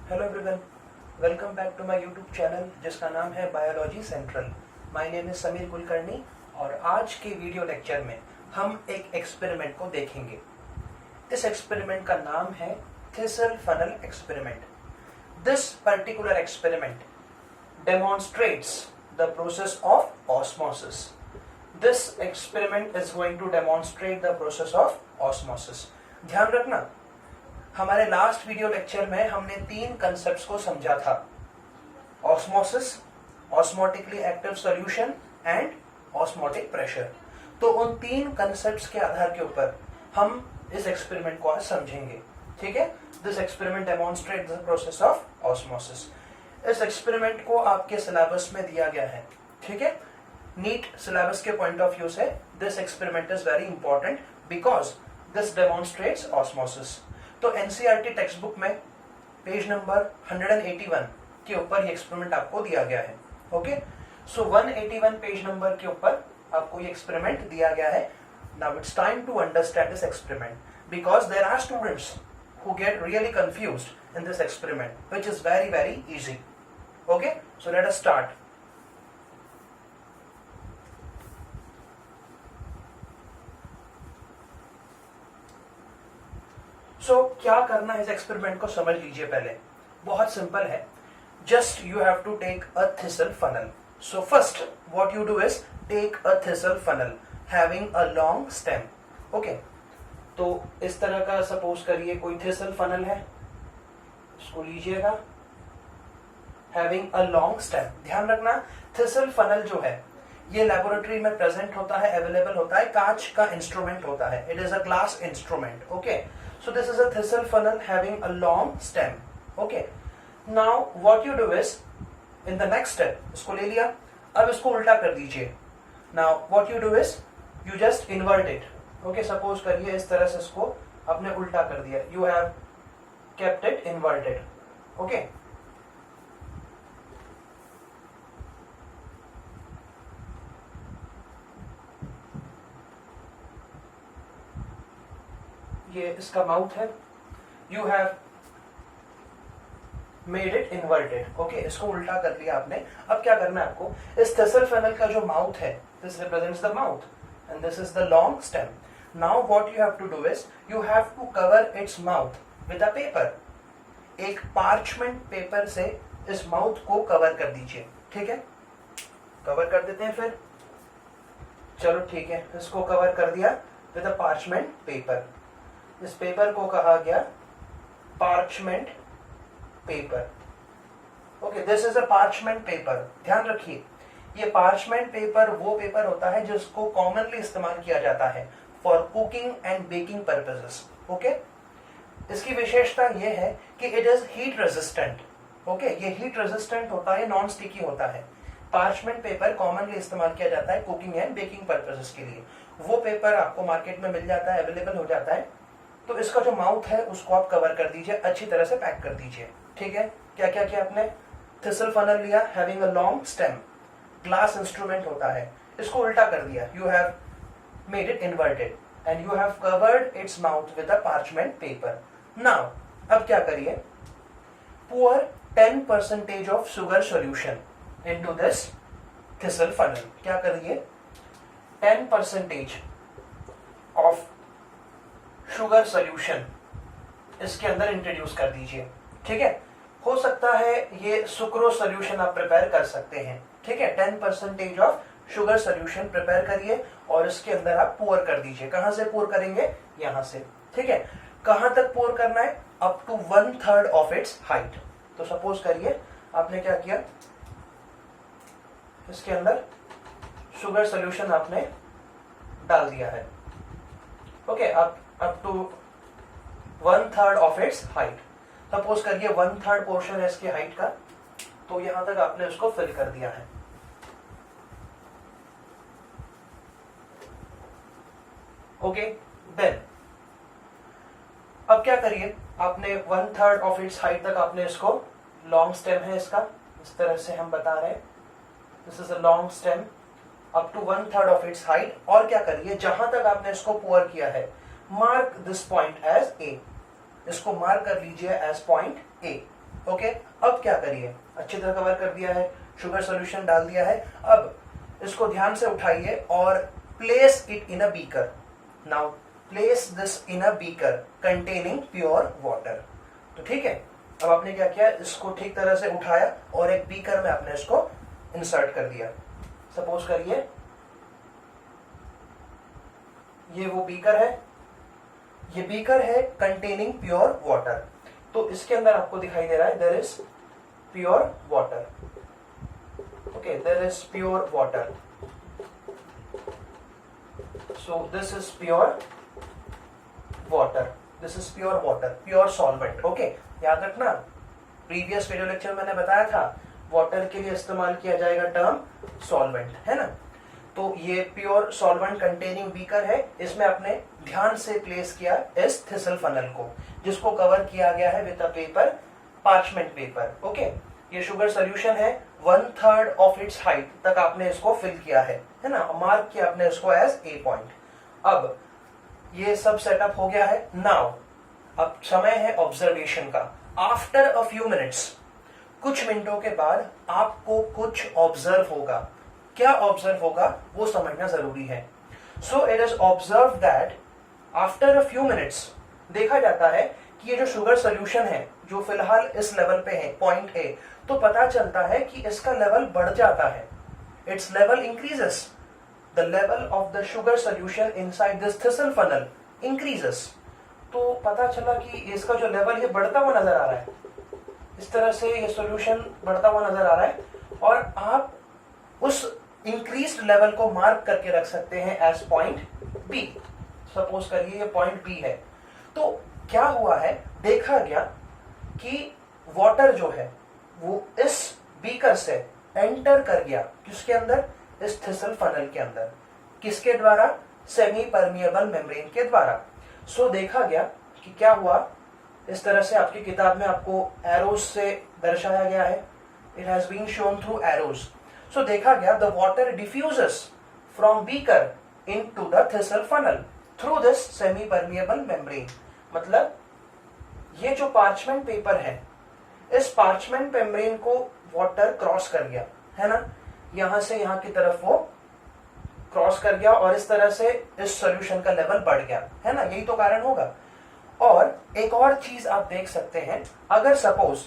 Hello everyone, welcome back to my YouTube channel जिसका नाम है biology central. My name is Sameer Kulkarni और आज के वीडियो लेक्चर में हम एक एक्सपेरिमेंट को देखेंगे। इस एक्सपेरिमेंट का नाम है thistle funnel experiment. This particular experiment demonstrates the process of osmosis. This experiment is going to demonstrate the process of osmosis. ध्यान रखना, हमारे लास्ट वीडियो लेक्चर में हमने 3 कंसेप्ट्स को समझा था: osmosis, osmotically active solution and osmotic pressure. तो उन 3 कंसेप्ट्स के आधार के ऊपर हम इस एक्सपेरिमेंट को आज समझेंगे। ठीक है, this experiment demonstrate the process of osmosis. इस एक्सपेरिमेंट को आपके सिलेबस में दिया गया है। ठीक है, नीट सिलेबस के पॉइंट ऑफ व्यू से this experiment is very important because this demonstrates osmosis. तो एनसीईआरटी टेक्स्ट बुक में पेज नंबर 181 के ऊपर ये एक्सपेरिमेंट आपको दिया गया है। ओके, सो 181 पेज नंबर के ऊपर आपको ये एक्सपेरिमेंट दिया गया है। Now it's time to understand this experiment because there are students who get really confused in this experiment, which is very very easy. Okay, so let us start. So क्या करना है इस एक्सपेरिमेंट को समझ लीजिए। पहले बहुत सिंपल है, just you have to take a thistle funnel. So first what you do is take a thistle funnel having a long stem. Okay, तो इस तरह का सपोज करिए कोई थिसल फनल है, इसको लीजिएगा हैविंग अ लॉन्ग स्टेम। ध्यान रखना, थिसल फनल जो है ये लेबोरेटरी में प्रेजेंट होता है, अवेलेबल होता है, कांच का इंस्ट्रूमेंट होता है। It is a glass instrument. Okay, so this is a thistle funnel having a long stem. Okay, now what you do is in the next step, इसको ले लिया, अब इसको उल्टा कर दीजिए। Now what you do is you just invert it. Okay, suppose करिए इस तरह से इसको आपने उल्टा कर दिया, you have kept it inverted. Okay, ये इसका माउथ है, you have made it inverted. Okay, इसको उल्टा कर लिया आपने। अब क्या करना है आपको, इस थिसल फनल का जो माउथ है, this represents the mouth and this is the long stem. Now what you have to do is you have to cover its mouth with a paper. एक parchment paper से इस mouth को cover कर दीजिए। ठीक है, cover कर देते हैं फिर। चलो ठीक है, इसको कवर कर दिया with a parchment paper. इस पेपर को कहा गया parchment paper. Okay, this is a parchment paper. ध्यान रखिए, ये parchment paper वो पेपर होता है जिसको कॉमनली इस्तेमाल किया जाता है for cooking and baking purposes. Okay, इसकी विशेषता यह है कि it is heat resistant. Okay, ये हीट रेजिस्टेंट होता है, नॉन स्टिकी होता है। पार्चमेंट पेपर कॉमनली इस्तेमाल किया जाता है कुकिंग एंड बेकिंग पर्पसेस के लिए। वो पेपर आपको मार्केट में मिल जाता है, अवेलेबल हो जाता है। तो इसका जो माउथ है उसको आप कवर कर दीजिए, अच्छी तरह से पैक कर दीजिए। ठीक है, क्या क्या किया आपने, थिसल फनल लिया having a long stem, glass instrument होता है, इसको उल्टा कर दिया, you have made it inverted and you have covered its mouth with a parchment paper. Now अब क्या करिए, pour 10% of sugar solution into this thistle funnel. क्या करिए, 10% of sugar solution इसके अंदर इंट्रोड्यूस कर दीजिए। ठीक है, हो सकता है ये सुक्रोज सोल्यूशन आप प्रिपेयर कर सकते हैं। ठीक है, 10% ऑफ शुगर सोल्यूशन प्रिपेयर करिए और इसके अंदर आप पोर कर दीजिए। कहां से पोर करेंगे, यहां से। ठीक है, कहां तक पोर करना है, up to 1/3 of its height. तो सपोज करिए आपने क्या किया, इसके अंदर शुगर सोल्यूशन आपने डाल दिया है। Okay, up to 1/3 of its height. Suppose करिए 1/3 पोर्शन है इसकी हाइट का, तो यहां तक आपने उसको फिल कर दिया है। ओके, देन अब क्या करिए, आपने 1/3 ऑफ इट्स हाइट तक आपने इसको, लॉन्ग स्टेम है इसका, इस तरह से हम बता रहे हैं, this is a long stem up to 1/3 of its height. और क्या करिए, जहां तक आपने इसको पोर किया है, mark this point as A, इसको मार्क कर लीजिए एज पॉइंट ए। ओके, अब क्या करिए, अच्छी तरह कवर कर दिया है, शुगर सॉल्यूशन डाल दिया है, अब इसको ध्यान से उठाइए और place it in a beaker. Now place this in a beaker containing pure water. तो ठीक है, अब आपने क्या किया, इसको ठीक तरह से उठाया और एक बीकर में आपने इसको इंसर्ट कर दिया। सपोज करिए ये वो बीकर है, ये बीकर है कंटेनिंग प्योर वाटर। तो इसके अंदर आपको दिखाई दे रहा है there is pure water. Okay, there is pure water. So this is pure water, this is pure water, pure solvent. Okay, याद रखना प्रीवियस वीडियो लेक्चर मैंने बताया था वाटर के लिए इस्तेमाल किया जाएगा टर्म सॉल्वेंट, है ना। तो ये प्योर सॉल्वेंट कंटेनिंग बीकर है, इसमें आपने ध्यान से प्लेस किया इस थिसल फनल को, जिसको कवर किया गया है with a paper, parchment paper. Okay, ये शुगर सोल्यूशन है, 1/3 ऑफ इट्स हाइट तक आपने इसको फिल किया है ना, मार्क किया आपने इसको एज ए पॉइंट। अब ये सब सेटअप हो गया है। नाउ अब समय है ऑब्जर्वेशन का। आफ्टर अ फ्यू मिनट्स, कुछ मिनटों के बाद आपको कुछ ऑब्जर्व होगा। क्या ऑब्जर्व होगा वो समझना जरूरी है। So it is observe that after a few minutes, देखा जाता है कि ये जो शुगर सोल्यूशन है जो फिलहाल इस लेवल पे है पॉइंट ए, तो पता चलता है कि इसका लेवल बढ़ जाता है, it's level increases, the level of the sugar solution inside this thistle funnel increases. तो पता चला कि इसका जो लेवल है बढ़ता हुआ नजर आ रहा है, इस तरह से ये सॉल्यूशन बढ़ता हुआ नजर आ रहा है, और आप उस इंक्रीज्ड लेवल को मार्क करके रख सकते हैं एज पॉइंट बी। सपोज करिए ये पॉइंट बी है। तो क्या हुआ है, देखा गया कि वाटर जो है वो इस बीकर से एंटर कर गया, किसके अंदर, इस थिसल फनल के अंदर, किसके द्वारा, सेमी परमिएबल मेम्ब्रेन के द्वारा। सो देखा गया कि क्या हुआ, इस तरह से आपकी किताब में आपको एरोज से दर्शाया गया है, it has been shown through arrows. So देखा गया the water diffuses from beaker into the thistle funnel through this semi permeable membrane. मतलब ये जो पार्चमेंट पेपर है, इस पार्चमेंट मेम्ब्रेन को वाटर क्रॉस कर गया, है ना, यहां से यहां की तरफ वो क्रॉस कर गया और इस तरह से इस सॉल्यूशन का लेवल बढ़ गया, है ना, यही तो कारण होगा। और एक और चीज आप देख सकते हैं, अगर सपोज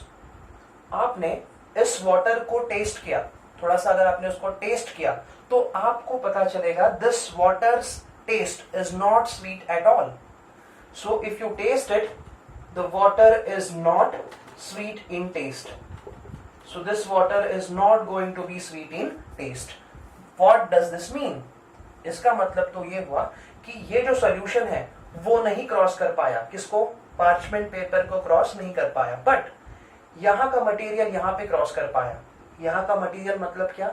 आपने इस वाटर को टेस्ट किया, थोड़ा सा अगर आपने उसको टेस्ट किया, तो आपको पता चलेगा this water's test is not sweet at all. So if you test it, the water is not sweet in test. So this water is not going to be sweet in taste. What does this mean? इसका मतलब तो ये हुआ कि ये जो solution है वो नहीं क्रॉस कर पाया, किसको, पार्चमेंट पेपर को क्रॉस नहीं कर पाया, बट यहाँ का मटेरियल यहाँ पे क्रॉस कर पाया। यहाँ का मटेरियल मतलब क्या,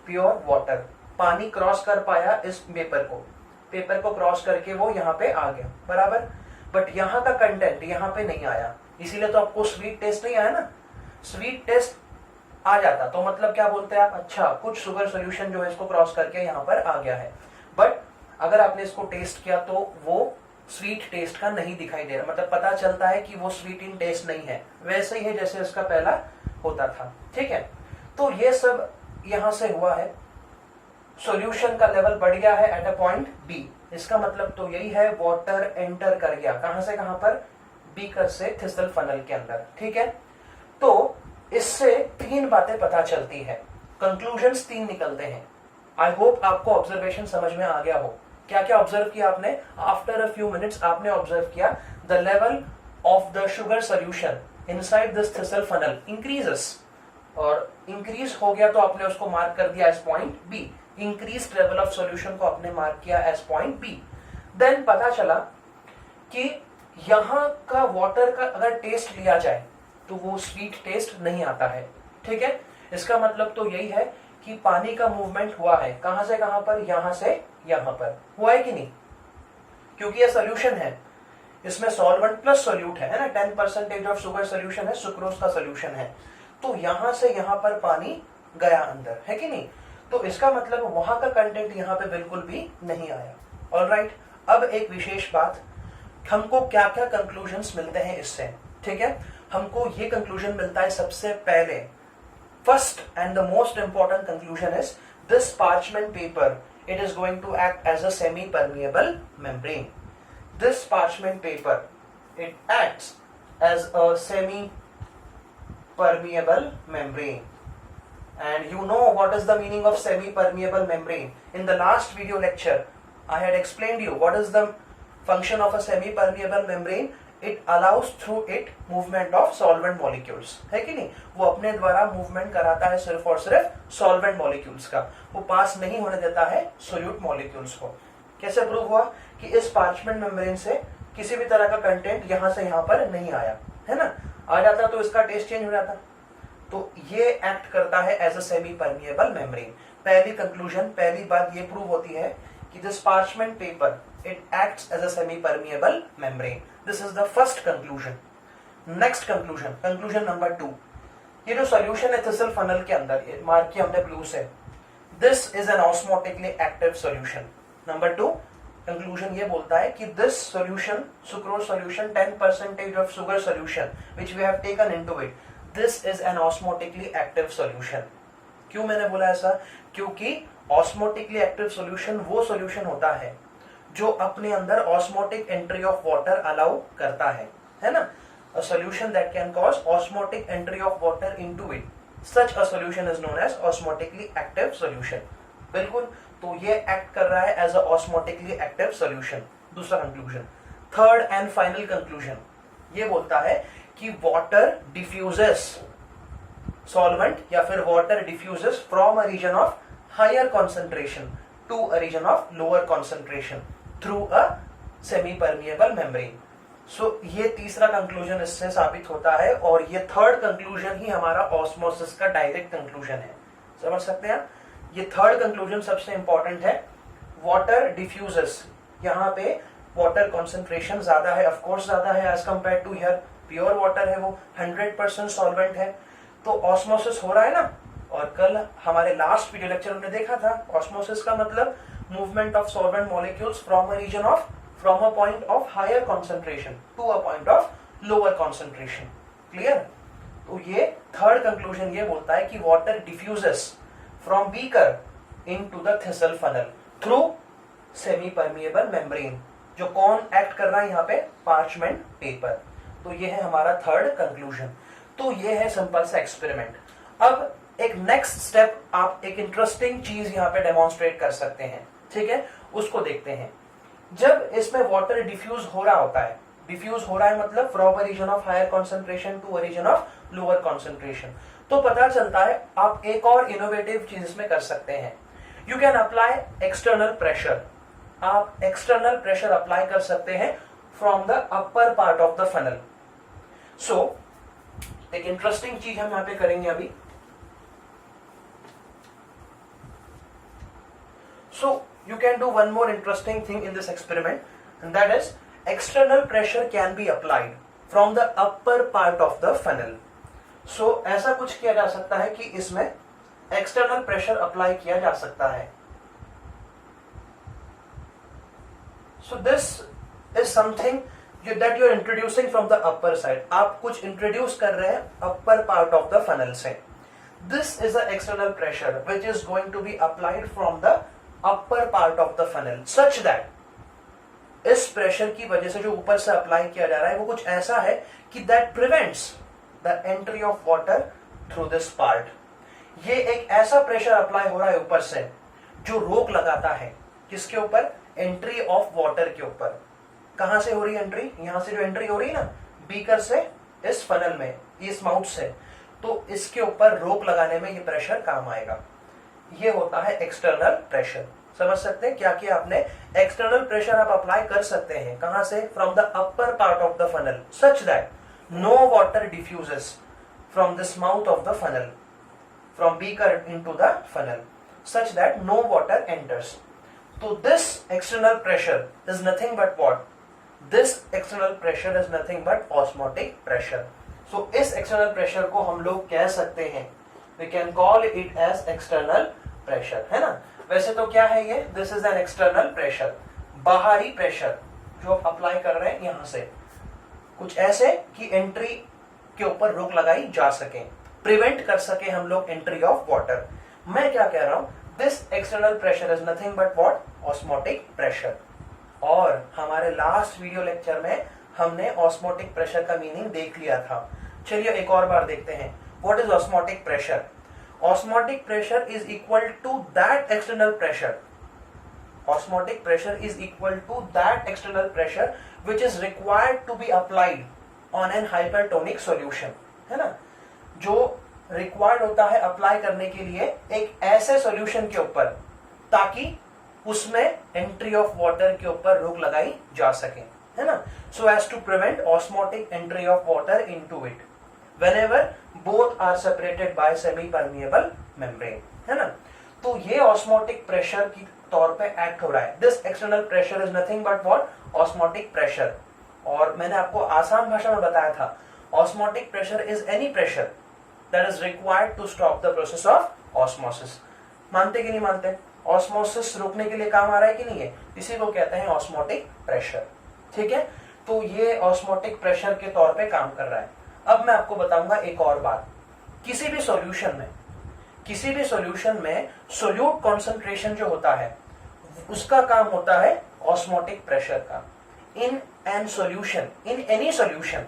प्योर वाटर, पानी क्रॉस कर पाया इस पेपर को क्रॉस करके वो यहाँ पे आ गया, बराबर। बट यहाँ का कंटेंट यहाँ पे नहीं आया, इसीलिए तो आपको स्वीट टेस्ट नहीं आया ना। स्वीट टेस्ट आ जाता तो मतलब क्या बोलते हैं आप, अच्छा कुछ शुगर सोल्यूशन जो है इसको क्रॉस करके यहाँ पर आ गया है, बट अगर आपने इसको टेस्ट किया तो वो स्वीट टेस्ट का नहीं दिखाई दे रहा, मतलब पता चलता है कि वो स्वीट इन टेस्ट नहीं है, वैसे ही है जैसे इसका पहला होता था, ठीक है। तो ये सब यहां से हुआ है, सॉल्यूशन का लेवल बढ़ गया है एट अ पॉइंट बी। इसका मतलब तो यही है वाटर एंटर कर गया, कहां से कहां पर, बीकर से थिसल फनल के अंदर, ठीक है। तो इससे तीन बातें पता चलती है, कंक्लूजन्स तीन निकलते हैं। आई होप आपको ऑब्जर्वेशन समझ में आ गया हो। क्या क्या ऑब्जर्व किया आपने, आफ्टर अ फ्यू मिनट्स आपने ऑब्जर्व किया the level of the sugar solution inside this thistle funnel increases, और इंक्रीज हो गया तो आपने उसको मार्क कर दिया as point B, increased level of solution को आपने मार्क किया एज पॉइंट बी। देन पता चला कि यहां का वाटर का अगर टेस्ट लिया जाए तो वो स्वीट टेस्ट नहीं आता है, ठीक है। इसका मतलब तो यही है कि पानी का मूवमेंट हुआ है, कहां से कहां पर, यहां से यहां पर हुआ है कि नहीं, क्योंकि ये सोल्यूशन है, इसमें सॉल्वेंट प्लस सोल्यूट है ना, 10% ऑफ शुगर सोल्यूशन है, सुक्रोज का सोल्यूशन है, तो यहां से यहां पर पानी गया अंदर, है कि नहीं। तो इसका मतलब वहां का कंटेंट यहां पे बिल्कुल भी नहीं आया। ऑलराइट, अब एक विशेष बात, हमको क्या क्या कंक्लूजन्स मिलते हैं इससे, ठीक है। हमको ये कंक्लूजन मिलता है सबसे पहले. First and the most important conclusion is this parchment paper, it is going to act as a semi-permeable membrane. This parchment paper, it acts as a semi-permeable membrane. And you know what is the meaning of semi-permeable membrane. In the last video lecture, I had explained you what is the function of a semi-permeable membrane. It allows through it movement of solvent molecules. है कि नहीं? वो अपने द्वारा movement कराता है सिर्फ और सिर्फ सॉल्वेंट मॉलिक्यूल्स का, वो पास नहीं होने देता है सोल्यूट मॉलिक्यूल्स को. कैसे प्रूव हुआ कि इस पार्चमेंट मेम्ब्रेन से किसी भी तरह का कंटेंट यहां से यहां पर नहीं आया, है ना? आ जाता तो इसका टेस्ट चेंज हो जाता. तो ये एक्ट करता है as a semi permeable membrane. पहली कंक्लूजन, पहली बात ये प्रूव होती है कि this parchment paper it acts as a semi-permeable membrane. This is the first conclusion. Next conclusion, conclusion number 2. ये जो solution है थिसल फनल के अंदर, ये मार्क किया हमने ब्लू से. This is an osmotically active solution. Number 2, conclusion ये बोलता है कि this solution, sucrose solution, 10% of sugar solution which we have taken into it, this is an osmotically active solution. क्यों मैंने बोला ऐसा? क्योंकि osmotically active solution वो solution होता है जो अपने अंदर osmotic entry of water allow करता है ना? A solution that can cause osmotic entry of water into it, such a solution is known as osmotically active solution. बिल्कुल, तो ये एक्ट कर रहा है as a osmotically active solution. दूसरा conclusion, third and final conclusion, ये बोलता है कि वाटर डिफ्यूजेस सॉल्वेंट या फिर water diffuses from a region of higher concentration to a region of lower concentration through a semi permeable membrane. So ये तीसरा conclusion इससे साबित होता है और ये थर्ड कंक्लूजन ही हमारा ऑस्मोसिस का डायरेक्ट कंक्लूजन है. समझ सकते हैं? ये थर्ड कंक्लूजन सबसे इंपॉर्टेंट है. वाटर डिफ्यूजेस, यहाँ पे वाटर कॉन्सेंट्रेशन ज्यादा है, ऑफकोर्स ज्यादा है as compare to here. Pure water है, वो 100% सॉल्वेंट है, तो ऑस्मोसिस हो रहा है ना. और कल हमारे लास्ट वीडियो लेक्चर में देखा था ऑस्मोसिस का मतलब movement of solvent molecules from a region of, from a point of higher concentration to a point of lower concentration. Clear? तो ये थर्ड कंक्लूजन ये बोलता है कि water diffuses from beaker into the thistle funnel through semi permeable membrane. जो कौन act कर रहा है यहाँ पे? Parchment paper. तो ये है हमारा थर्ड कंक्लूजन. तो ये है सिंपल सा एक्सपेरिमेंट. अब एक नेक्स्ट स्टेप, आप एक इंटरेस्टिंग चीज यहाँ पे डेमोन्स्ट्रेट कर सकते हैं, ठीक है? उसको देखते हैं. जब इसमें वाटर डिफ्यूज हो रहा होता है, डिफ्यूज हो रहा है मतलब from a region of higher concentration to a region of lower concentration, तो पता चलता है आप एक और इनोवेटिव चीज इसमें कर सकते हैं. You can apply external pressure. आप एक्सटर्नल प्रेशर अप्लाई कर सकते हैं from the upper part of the funnel. So एक इंटरेस्टिंग चीज हम यहाँ पे करेंगे अभी. So you can do one more interesting thing in this experiment, and that is external pressure can be applied from the upper part of the funnel. So ऐसा कुछ किया जा सकता है कि इसमें external pressure अप्लाई किया जा सकता है. So this is something that you are introducing from the upper side. आप कुछ introduce कर रहे हैं upper part of the funnel से. This is the external pressure which is going to be applied from the upper part of the funnel such that इस pressure की वजह से जो ऊपर से अप्लाई किया जा रहा है वो कुछ ऐसा है कि that prevents the entry of water through this part. ये एक ऐसा प्रेशर अप्लाई हो रहा है ऊपर से जो रोक लगाता है किसके ऊपर? एंट्री ऑफ वाटर के ऊपर. कहां से हो रही है एंट्री? यहां से जो एंट्री हो रही है ना बीकर से इस फनल में, इस माउथ से, तो इसके ऊपर रोक लगाने में ये प्रेशर काम आएगा. ये होता है एक्सटर्नल प्रेशर. समझ सकते हैं क्या किया आपने? एक्सटर्नल प्रेशर आप अप्लाई कर सकते हैं. कहां से? From the upper part of the funnel such that no water diffuses from this mouth of the funnel, from beaker into the funnel, such that no water enters. तो this external pressure is nothing but what? This external pressure is nothing but osmotic pressure. So इस external pressure को हम लोग कह सकते हैं, we can call it as external pressure, है ना? वैसे तो क्या है ये? This is an external pressure, बाहरी प्रेशर जो आप अप्लाई कर रहे हैं यहां से, कुछ ऐसे कि एंट्री के ऊपर रोक लगाई जा सके, प्रिवेंट कर सके हम लोग एंट्री ऑफ वाटर। मैं क्या कह रहा हूं, this external pressure is nothing but what, osmotic pressure. और हमारे लास्ट वीडियो लेक्चर में हमने ऑस्मोटिक प्रेशर का मीनिंग देख लिया था। चलिए एक और बार देखते हैं, what is osmotic pressure. Osmotic pressure is equal to that external pressure, osmotic pressure is equal to that external pressure which is required to be applied on an hypertonic solution, है ना, जो required होता है apply करने के लिए एक ऐसे सॉल्यूशन के ऊपर ताकि उसमें एंट्री ऑफ वाटर के ऊपर रोक लगाई जा सके, है ना, so as to prevent osmotic entry of water into it whenever both are separated by semi permeable membrane, है ना। तो ये ऑस्मोटिक प्रेशर की तौर पे एक्ट हो रहा है। This external pressure is nothing but what, osmotic pressure. और मैंने आपको आसान भाषा में बताया था, osmotic pressure is any pressure that is required to stop the process of osmosis. मानते कि नहीं मानते, ऑस्मोसिस रोकने के लिए काम आ रहा है कि नहीं है, इसी को कहते हैं ऑस्मोटिक प्रेशर, ठीक है। तो ये ऑस्मोटिक प्रेशर के तौर पे काम कर रहा है। अब मैं आपको बताऊंगा एक और बात, किसी भी सॉल्यूशन में सोल्यूट कॉन्सेंट्रेशन जो होता है उसका काम होता है ऑस्मोटिक प्रेशर का। In an solution, in any solution,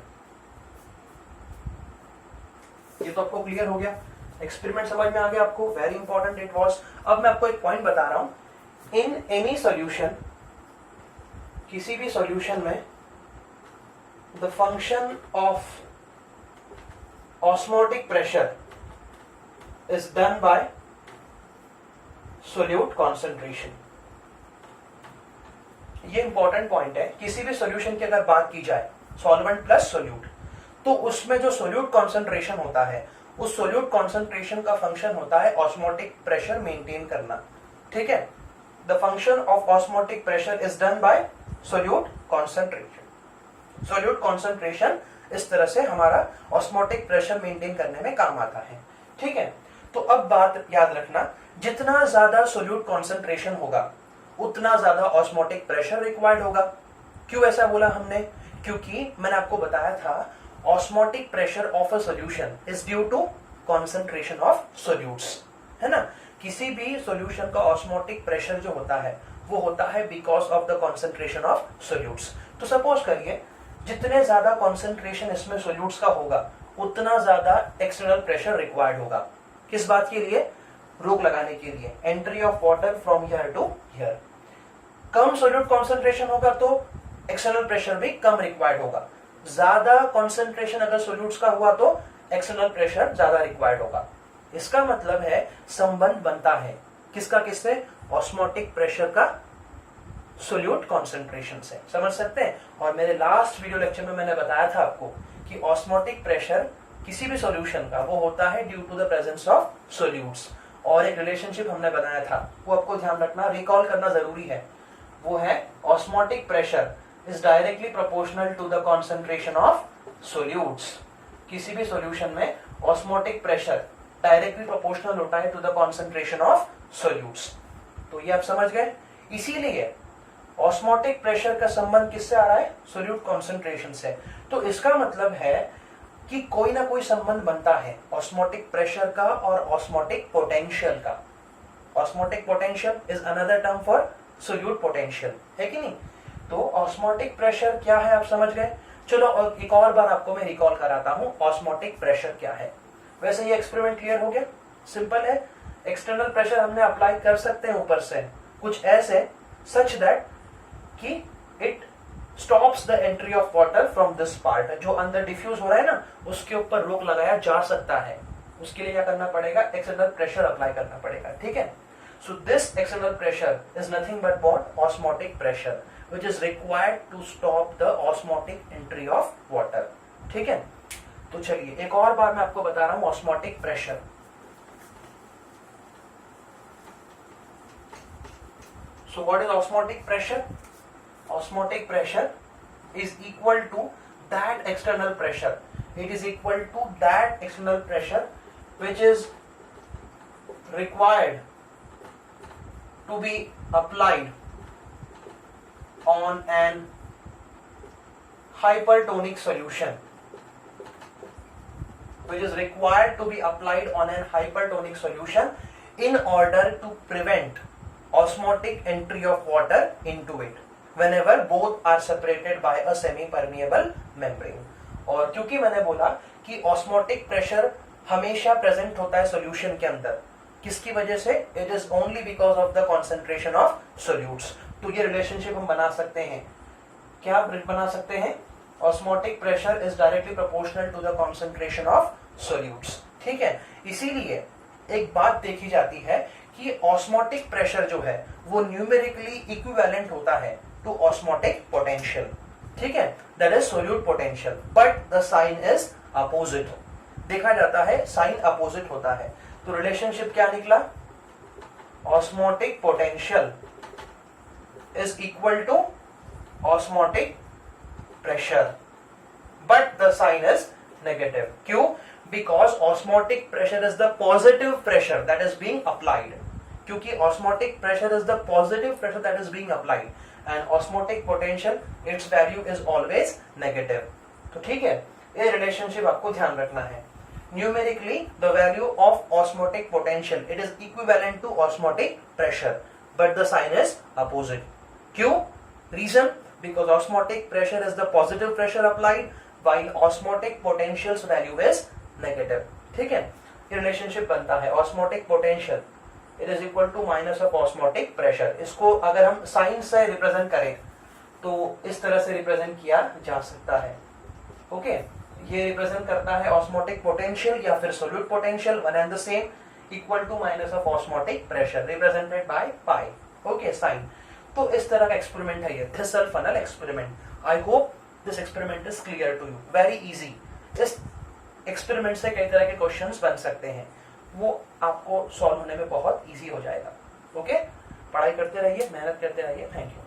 ये तो आपको क्लियर हो गया, एक्सपेरिमेंट समझ में आ गया आपको, वेरी इंपॉर्टेंट इट वाज। अब मैं आपको एक पॉइंट बता रहा हूं, इन एनी सॉल्यूशन, किसी भी सॉल्यूशन में the function of osmotic pressure is done by solute concentration। ये इंपॉर्टेंट पॉइंट है, किसी भी सॉल्यूशन की अगर बात की जाए सॉल्वेंट प्लस सोल्यूट, तो उसमें जो सोल्यूट कॉन्सेंट्रेशन होता है उस सोल्यूट कॉन्सेंट्रेशन का फंक्शन होता है ऑस्मोटिक प्रेशर मेंटेन करना, ठीक है। The function of osmotic pressure is done by solute concentration. Solute concentration इस तरह से हमारा ऑस्मोटिक प्रेशर मेंटेन करने में काम आता है, ठीक है। तो अब बात याद रखना, जितना ज्यादा सोल्यूट कॉन्सेंट्रेशन होगा उतना ज्यादा ऑस्मोटिक प्रेशर रिक्वायर्ड होगा। क्यों ऐसा बोला हमने, क्योंकि मैंने आपको बताया था osmotic pressure of a solution is due to concentration of solutes, है ना। किसी भी सॉल्यूशन का ऑस्मोटिक प्रेशर जो होता है वो होता है because of the concentration of solutes. तो सपोज करिए जितने ज्यादा कॉन्सेंट्रेशन इसमें सोल्यूट्स का होगा उतना ज्यादा एक्सटर्नल प्रेशर रिक्वायर्ड होगा। किस बात के लिए, रोक लगाने के लिए, entry of water from here to here. कम सोल्यूट कॉन्सेंट्रेशन होगा तो एक्सटर्नल प्रेशर भी कम रिक्वायर्ड होगा, ज्यादा कॉन्सेंट्रेशन अगर सोल्यूट्स का हुआ तो एक्सटर्नल प्रेशर ज्यादा रिक्वायर्ड होगा। इसका मतलब है संबंध बनता है किसका किससे, ऑस्मोटिक प्रेशर का सोल्यूट कॉन्सेंट्रेशन से, समझ सकते हैं। और मेरे लास्ट वीडियो लेक्चर में मैंने बताया था आपको कि ऑस्मोटिक प्रेशर किसी भी सॉल्यूशन का वो होता है due to the presence of solutes. और एक रिलेशनशिप हमने बनाया था, वो आपको ध्यान रखना, रिकॉल करना जरूरी है, वो है osmotic pressure is directly proportional to the concentration of solutes. किसी भी सॉल्यूशन में ऑस्मोटिक प्रेशर डायरेक्टली प्रोपोर्शनल होता है to the concentration of solutes. तो ये आप समझ गए, इसीलिए ऑस्मोटिक प्रेशर का संबंध किससे आ रहा है, सोल्यूट कॉन्सेंट्रेशन से। तो इसका मतलब है कि कोई ना कोई संबंध बनता है ऑस्मोटिक प्रेशर का और ऑस्मोटिक पोटेंशियल का। Osmotic potential is another term for solute potential, है कि नहीं। तो ऑस्मोटिक प्रेशर क्या है आप समझ गए। चलो एक और बार आपको मैं रिकॉल कराता हूं ऑस्मोटिक प्रेशर क्या है। वैसे ये एक्सपेरिमेंट क्लियर हो गया, सिंपल है। एक्सटर्नल प्रेशर हमने अप्लाई कर सकते हैं ऊपर से कुछ ऐसे, सच दैट कि it stops the entry of water from this part. जो अंदर डिफ्यूज हो रहा है ना उसके ऊपर रोक लगाया जा सकता है। उसके लिए क्या करना पड़ेगा, एक्सटर्नल प्रेशर अप्लाई करना पड़ेगा, ठीक है। So this external pressure is nothing but what, osmotic pressure which is required to stop the osmotic entry of water, ठीक है। तो चलिए एक और बार मैं आपको बता रहा हूं osmotic pressure. So what is osmotic pressure, osmotic pressure is equal to that external pressure. It is equal to that external pressure which is required to be applied on an hypertonic solution. which is required to be applied on an hypertonic solution in order to prevent osmotic entry of water into it whenever both are separated by a semi-permeable membrane. और क्योंकि मैंने बोला कि osmotic pressure हमेशा present होता है solution के अंदर, किसकी वजह से? It is only because of the concentration of solutes. तो ये रिलेशनशिप हम बना सकते हैं, क्या बना सकते हैं? Osmotic pressure is directly proportional to the concentration of solutes. ठीक है, इसीलिए एक बात देखी जाती है कि ऑस्मोटिक प्रेशर जो है वो न्यूमेरिकली इक्विवेलेंट होता है टू ऑस्मोटिक पोटेंशियल। ठीक है, that is solute potential, but the sign is opposite. देखा जाता है साइन अपोजिट होता है। तो रिलेशनशिप क्या निकला? Osmotic potential is equal to osmotic pressure, but the sign is negative. क्यों? Because osmotic pressure is the positive pressure that is being applied, क्योंकि osmotic pressure is the positive pressure that is being applied and osmotic potential its value is always negative. तो ठीक है, ये relationship आपको ध्यान रखना है। Numerically the value of osmotic potential it is equivalent to osmotic pressure, but the sign is opposite. क्यों? Reason? Because osmotic pressure is the positive pressure applied while osmotic potential's value is negative। ठीक है, ये relationship बनता है osmotic potential it is equal to minus of osmotic pressure. इसको अगर हम sign से रिप्रेजेंट करें तो इस तरह से रिप्रेजेंट किया जा सकता है। ओके, ये रिप्रेजेंट करता है ऑस्मोटिक पोटेंशियल या फिर solute potential, one and the same, equal to minus of osmotic pressure represented by pi. Okay, sign. तो इस तरह का एक्सपेरिमेंट है ये thistle funnel experiment. I hope this experiment is clear to you, very easy. इस experiment से कई तरह के क्वेश्चंस बन सकते हैं, वो आपको सॉल्व होने में बहुत इजी हो जाएगा। ओके, पढ़ाई करते रहिए, मेहनत करते रहिए। Thank you.